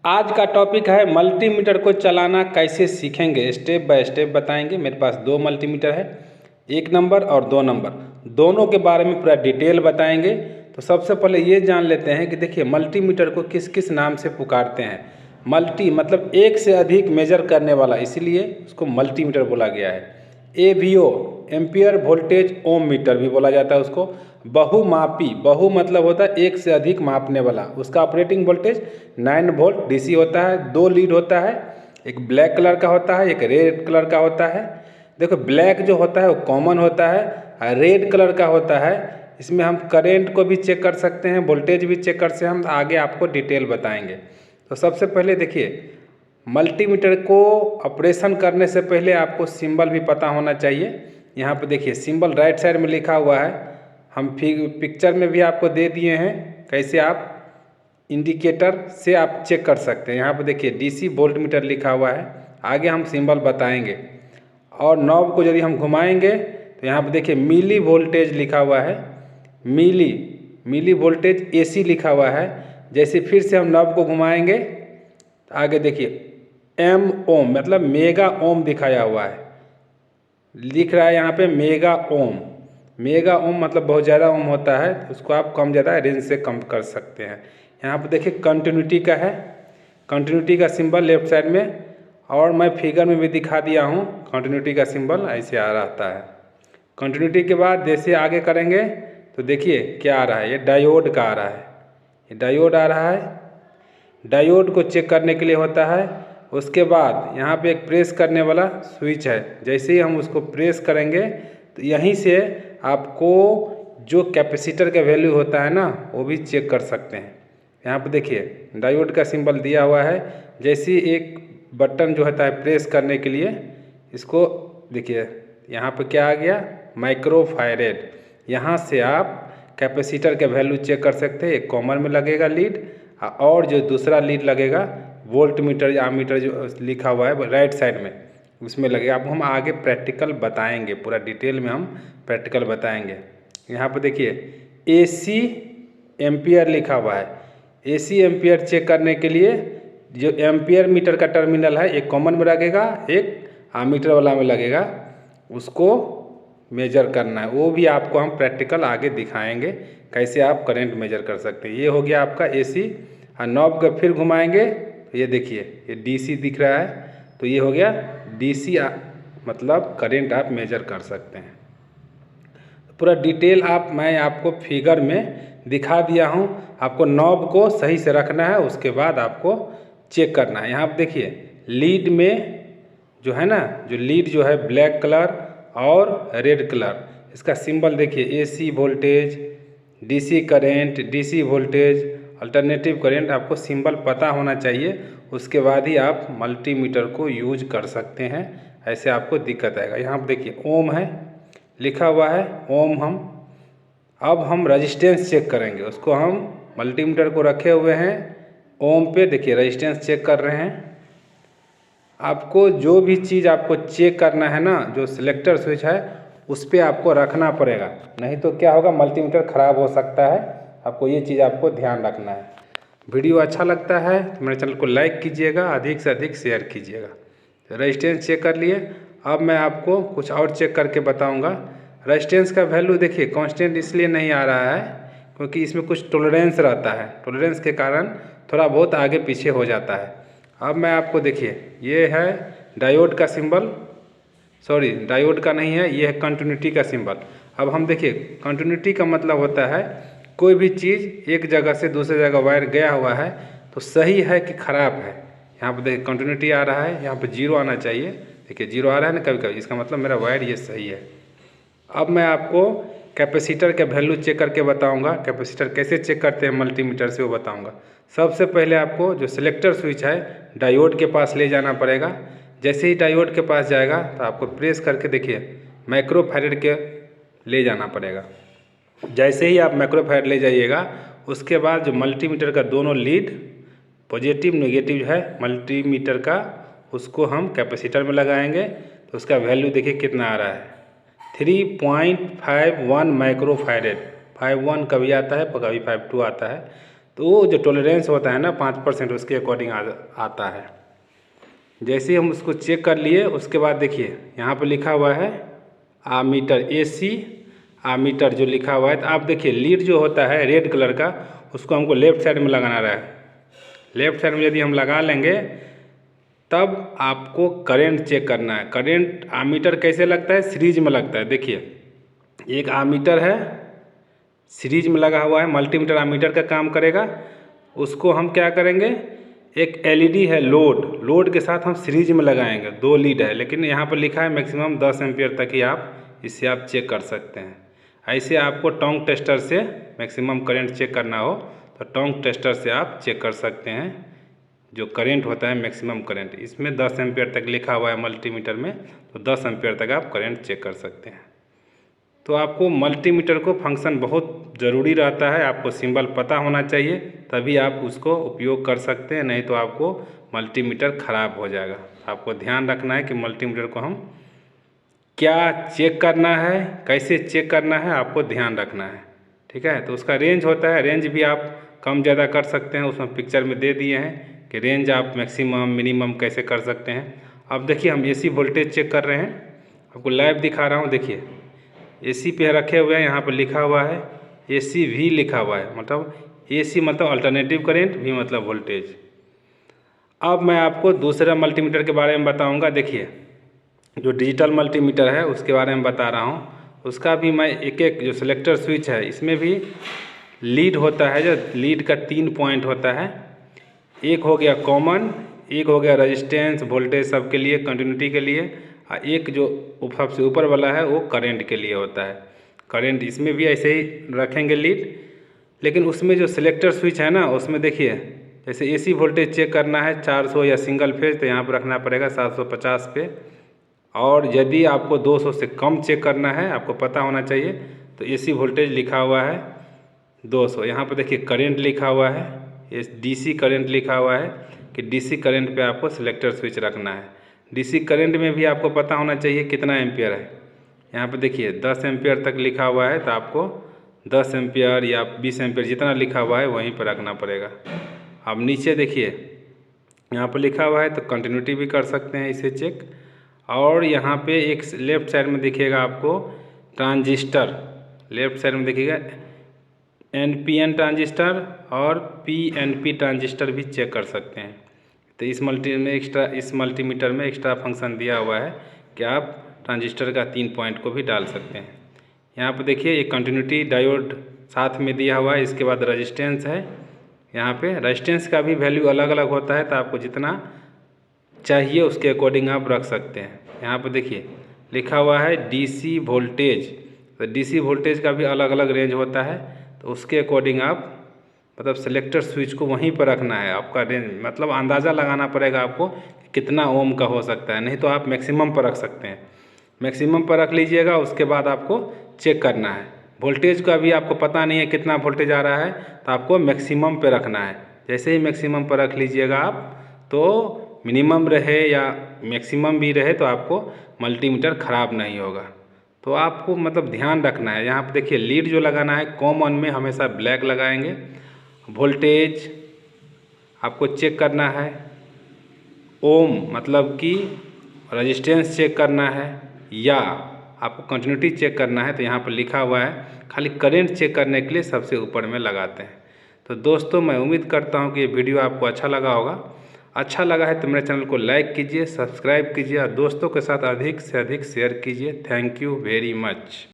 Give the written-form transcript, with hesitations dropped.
आज का टॉपिक है मल्टीमीटर को चलाना कैसे सीखेंगे, स्टेप बाय स्टेप बताएंगे। मेरे पास दो मल्टीमीटर है, 1 नंबर और 2 नंबर, दोनों के बारे में पूरा डिटेल बताएंगे। तो सबसे पहले ये जान लेते हैं कि देखिए मल्टीमीटर को किस किस नाम से पुकारते हैं। मल्टी मतलब एक से अधिक मेजर करने वाला, इसीलिए उसको मल्टीमीटर बोला गया है। एवीओ एम्पियर वोल्टेज ओम मीटर भी बोला जाता है उसको। बहुमापी, बहु मतलब होता है एक से अधिक मापने वाला, उसका ऑपरेटिंग वोल्टेज 9 वोल्ट डीसी होता है। 2 लीड होता है, एक ब्लैक कलर का होता है, एक रेड कलर का होता है। देखो ब्लैक जो होता है वो कॉमन होता है, और रेड कलर का होता है इसमें हम करंट को भी चेक कर सकते हैं, वोल्टेज भी चेक कर सकते हैं। हम आगे आपको डिटेल बताएंगे। तो सबसे पहले देखिए मल्टीमीटर को ऑपरेशन करने से पहले आपको सिंबल भी पता होना चाहिए। यहाँ पे देखिए सिंबल राइट साइड में लिखा हुआ है, हम पिक्चर में भी आपको दे दिए हैं कैसे आप इंडिकेटर से आप चेक कर सकते हैं। यहाँ पे देखिए डीसी वोल्ट मीटर लिखा हुआ है, आगे हम सिंबल बताएंगे। और नॉब को यदि हम घुमाएंगे तो यहाँ पे देखिए मिली वोल्टेज लिखा हुआ है, मिली वोल्टेज एसी लिखा हुआ है। जैसे फिर से हम नॉब को घुमाएंगे तो आगे देखिए एम ओम मतलब मेगा ओम दिखाया हुआ है, लिख रहा है यहाँ पे मेगा ओम। मेगा ओम मतलब बहुत ज़्यादा ओम होता है, उसको आप कम ज़्यादा रेंज से कम कर सकते हैं। यहाँ पे देखिए कंटिन्यूटी का है, कंटिन्यूटी का सिंबल लेफ्ट साइड में, और मैं फिगर में भी दिखा दिया हूँ कंटिन्यूटी का सिंबल ऐसे आ रहता है। कंटिन्यूटी के बाद जैसे आगे करेंगे तो देखिए क्या आ रहा है, ये डायोड का आ रहा है, ये डायोड आ रहा है। डायोड को चेक करने के लिए होता है। उसके बाद यहाँ पे एक प्रेस करने वाला स्विच है, जैसे ही हम उसको प्रेस करेंगे तो यहीं से आपको जो कैपेसिटर का वैल्यू होता है ना वो भी चेक कर सकते हैं। यहाँ पे देखिए डायोड का सिंबल दिया हुआ है, जैसे ही एक बटन जो होता है प्रेस करने के लिए, इसको देखिए यहाँ पे क्या आ गया, माइक्रोफैरेड। यहाँ से आप कैपेसिटर का वैल्यू चेक कर सकते हैं। एक कॉमन में लगेगा लीड, और जो दूसरा लीड लगेगा वोल्ट मीटर या मीटर जो लिखा हुआ है राइट साइड में, उसमें लगेगा। अब हम आगे प्रैक्टिकल बताएंगे, पूरा डिटेल में हम प्रैक्टिकल बताएंगे। यहाँ पर देखिए एसी एम्पियर लिखा हुआ है। एसी एम्पियर चेक करने के लिए जो एम्पियर मीटर का टर्मिनल है एक कॉमन में लगेगा, एक आमीटर वाला में लगेगा, उसको मेजर करना है। वो भी आपको हम प्रैक्टिकल आगे दिखाएंगे कैसे आप करंट मेजर कर सकते हैं। ये हो गया आपका एसी। और नॉब का फिर घुमाएंगे तो ये देखिए ये डीसी दिख रहा है, तो ये हो गया डीसी, मतलब करंट आप मेजर कर सकते हैं। पूरा डिटेल मैं आपको फिगर में दिखा दिया हूँ। आपको नॉब को सही से रखना है, उसके बाद आपको चेक करना है। यहाँ पर देखिए लीड में जो है ना, जो लीड जो है ब्लैक कलर और रेड कलर, इसका सिंबल देखिए AC voltage, DC current, DC voltage, alternative current, आपको सिंबल पता होना चाहिए। उसके बाद ही आप मल्टीमीटर को यूज कर सकते हैं, ऐसे आपको दिक्कत आएगा। यहाँ पर देखिए ओम है लिखा हुआ है, ओम। अब हम रजिस्टेंस चेक करेंगे, उसको हम मल्टीमीटर को रखे हुए हैं ओम पे, देखिए रजिस्टेंस चेक कर रहे हैं। आपको जो भी चीज़ आपको चेक करना है ना, जो सिलेक्टर स्विच है उस पर आपको रखना पड़ेगा, नहीं तो क्या होगा मल्टीमीटर ख़राब हो सकता है। आपको ये चीज़ आपको ध्यान रखना है। वीडियो अच्छा लगता है तो मेरे चैनल को लाइक कीजिएगा, अधिक से अधिक शेयर कीजिएगा। तो रेजिस्टेंस चेक कर लिए। अब मैं आपको कुछ और चेक करके बताऊँगा। रेजिस्टेंस का वैल्यू देखिए कांस्टेंट इसलिए नहीं आ रहा है क्योंकि इसमें कुछ टॉलरेंस रहता है, टॉलरेंस के कारण थोड़ा बहुत आगे पीछे हो जाता है। अब मैं आपको देखिए ये है डायोड का सिंबल, सॉरी डायोड का नहीं है, ये है कंटिन्यूटी का सिंबल। अब हम देखिए कंटिन्यूटी का मतलब होता है कोई भी चीज़ एक जगह से दूसरे जगह वायर गया हुआ है तो सही है कि ख़राब है। यहाँ पर देखिए कंटिन्यूटी आ रहा है, यहाँ पर 0 आना चाहिए, देखिए 0 आ रहा है ना कभी कभी, इसका मतलब मेरा वायर ये सही है। अब मैं आपको कैपेसिटर का वैल्यू चेक करके बताऊंगा, कैपेसिटर कैसे चेक करते हैं मल्टीमीटर से वो बताऊंगा। सबसे पहले आपको जो सिलेक्टर स्विच है डायोड के पास ले जाना पड़ेगा। जैसे ही डायोड के पास जाएगा तो आपको प्रेस करके देखिए माइक्रोफैरेड के ले जाना पड़ेगा। जैसे ही आप माइक्रोफैरेड ले जाइएगा उसके बाद जो मल्टीमीटर का दोनों लीड पॉजिटिव नेगेटिव है मल्टीमीटर का, उसको हम कैपेसिटर में लगाएंगे तो उसका वैल्यू देखिए कितना आ रहा है, 3.51 माइक्रोफैरेड। 51 कभी आता है कभी 52 आता है, तो वो जो टॉलरेंस होता है ना 5% उसके अकॉर्डिंग आता है। जैसे ही हम उसको चेक कर लिए उसके बाद देखिए यहाँ पर लिखा हुआ है आमीटर AC आमीटर जो लिखा हुआ है। तो आप देखिए लीड जो होता है रेड कलर का उसको हमको लेफ्ट साइड में लगाना रहा है। लेफ्ट साइड में यदि हम लगा लेंगे तब आपको करंट चेक करना है। करंट आमीटर कैसे लगता है, सीरीज में लगता है। देखिए एक आमीटर है सीरीज में लगा हुआ है, मल्टीमीटर आमीटर का काम करेगा। उसको हम क्या करेंगे, एक LED है लोड के साथ हम सीरीज में लगाएंगे। 2 लीड है, लेकिन यहाँ पर लिखा है मैक्सिमम 10 एम्पियर तक ही आप इससे आप चेक कर सकते हैं। ऐसे आपको टोंग टेस्टर से मैक्सिमम करंट चेक करना हो तो टोंग टेस्टर से आप चेक कर सकते हैं। जो करंट होता है मैक्सिमम करंट, इसमें 10 एम्पियर तक लिखा हुआ है मल्टीमीटर में, तो 10 एम्पियर तक आप करंट चेक कर सकते हैं। तो आपको मल्टीमीटर को फंक्शन बहुत ज़रूरी रहता है, आपको सिंबल पता होना चाहिए तभी आप उसको उपयोग कर सकते हैं, नहीं तो आपको मल्टीमीटर ख़राब हो जाएगा। आपको ध्यान रखना है कि मल्टीमीटर को हम क्या चेक करना है, कैसे चेक करना है, आपको ध्यान रखना है। ठीक है, तो उसका रेंज होता है, रेंज भी आप कम ज़्यादा कर सकते हैं। उसमें पिक्चर में दे दिए हैं कि रेंज आप मैक्सिमम मिनिमम कैसे कर सकते हैं। अब देखिए हम AC वोल्टेज चेक कर रहे हैं, आपको लाइव दिखा रहा हूँ। देखिए AC पे रखे हुए हैं, यहाँ पर लिखा हुआ है ACV लिखा हुआ है, मतलब AC मतलब अल्टरनेटिव करंट, V मतलब वोल्टेज। अब मैं आपको दूसरा मल्टीमीटर के बारे में बताऊंगा। देखिए जो डिजिटल मल्टीमीटर है उसके बारे में बता रहा हूँ। उसका भी मैं एक जो सिलेक्टर स्विच है इसमें भी लीड होता है, जो लीड का 3 पॉइंट होता है। एक हो गया कॉमन, एक हो गया रेजिस्टेंस वोल्टेज सबके लिए कंटिन्यूटी के लिए, और एक जो सबसे ऊपर वाला है वो करंट के लिए होता है। करंट इसमें भी ऐसे ही रखेंगे लीड, लेकिन उसमें जो सिलेक्टर स्विच है ना उसमें देखिए जैसे AC वोल्टेज चेक करना है 400 या सिंगल फेज तो यहाँ पर रखना पड़ेगा 750 पे, और यदि आपको 200 से कम चेक करना है, आपको पता होना चाहिए, तो AC वोल्टेज लिखा हुआ है 200। यहाँ पर देखिए करंट लिखा हुआ है, ये DC करंट लिखा हुआ है कि DC करंट पे आपको सिलेक्टर स्विच रखना है। DC करंट में भी आपको पता होना चाहिए कितना एम्पियर है। यहाँ पर देखिए 10 एम्पियर तक लिखा हुआ है, तो आपको 10 एम्पियर या 20 एम्पियर जितना लिखा हुआ है वहीं पर रखना पड़ेगा। अब नीचे देखिए यहाँ पर लिखा हुआ है, तो कंटिन्यूटी भी कर सकते हैं इसे चेक। और यहाँ पे एक लेफ़्ट साइड में दिखेगा आपको ट्रांजिस्टर, लेफ़्ट साइड में देखिएगा NPN ट्रांजिस्टर और PNP ट्रांजिस्टर भी चेक कर सकते हैं। तो इस मल्टीमीटर में एक्स्ट्रा फंक्शन दिया हुआ है कि आप ट्रांजिस्टर का 3 पॉइंट को भी डाल सकते हैं। यहाँ पर देखिए एक कंटिन्यूटी डायोड साथ में दिया हुआ है, इसके बाद रेजिस्टेंस है। यहाँ पे रेजिस्टेंस का भी वैल्यू अलग अलग होता है, तो आपको जितना चाहिए उसके अकॉर्डिंग आप रख सकते हैं। यहाँ पर देखिए लिखा हुआ है DC वोल्टेज, तो DC वोल्टेज का भी अलग अलग रेंज होता है, तो उसके अकॉर्डिंग आप मतलब सिलेक्टर स्विच को वहीं पर रखना है। आपका रेंज मतलब अंदाज़ा लगाना पड़ेगा आपको कितना ओम का हो सकता है, नहीं तो आप मैक्सिमम पर रख सकते हैं। मैक्सिमम पर रख लीजिएगा, उसके बाद आपको चेक करना है। वोल्टेज का भी आपको पता नहीं है कितना वोल्टेज आ रहा है, तो आपको मैक्सिमम पे रखना है। जैसे ही मैक्सिमम पर रख लीजिएगा आप, तो मिनिमम रहे या मैक्सिमम भी रहे तो आपको मल्टीमीटर ख़राब नहीं होगा। तो आपको मतलब ध्यान रखना है। यहाँ पर देखिए लीड जो लगाना है कॉमन में हमेशा ब्लैक लगाएंगे। वोल्टेज आपको चेक करना है, ओम मतलब कि रेजिस्टेंस चेक करना है, या आपको कंटिन्यूटी चेक करना है, तो यहाँ पर लिखा हुआ है खाली करंट चेक करने के लिए सबसे ऊपर में लगाते हैं। तो दोस्तों मैं उम्मीद करता हूँ कि ये वीडियो आपको अच्छा लगा होगा। अच्छा लगा है तो मेरे चैनल को लाइक कीजिए, सब्सक्राइब कीजिए और दोस्तों के साथ अधिक से अधिक शेयर कीजिए। Thank you very much.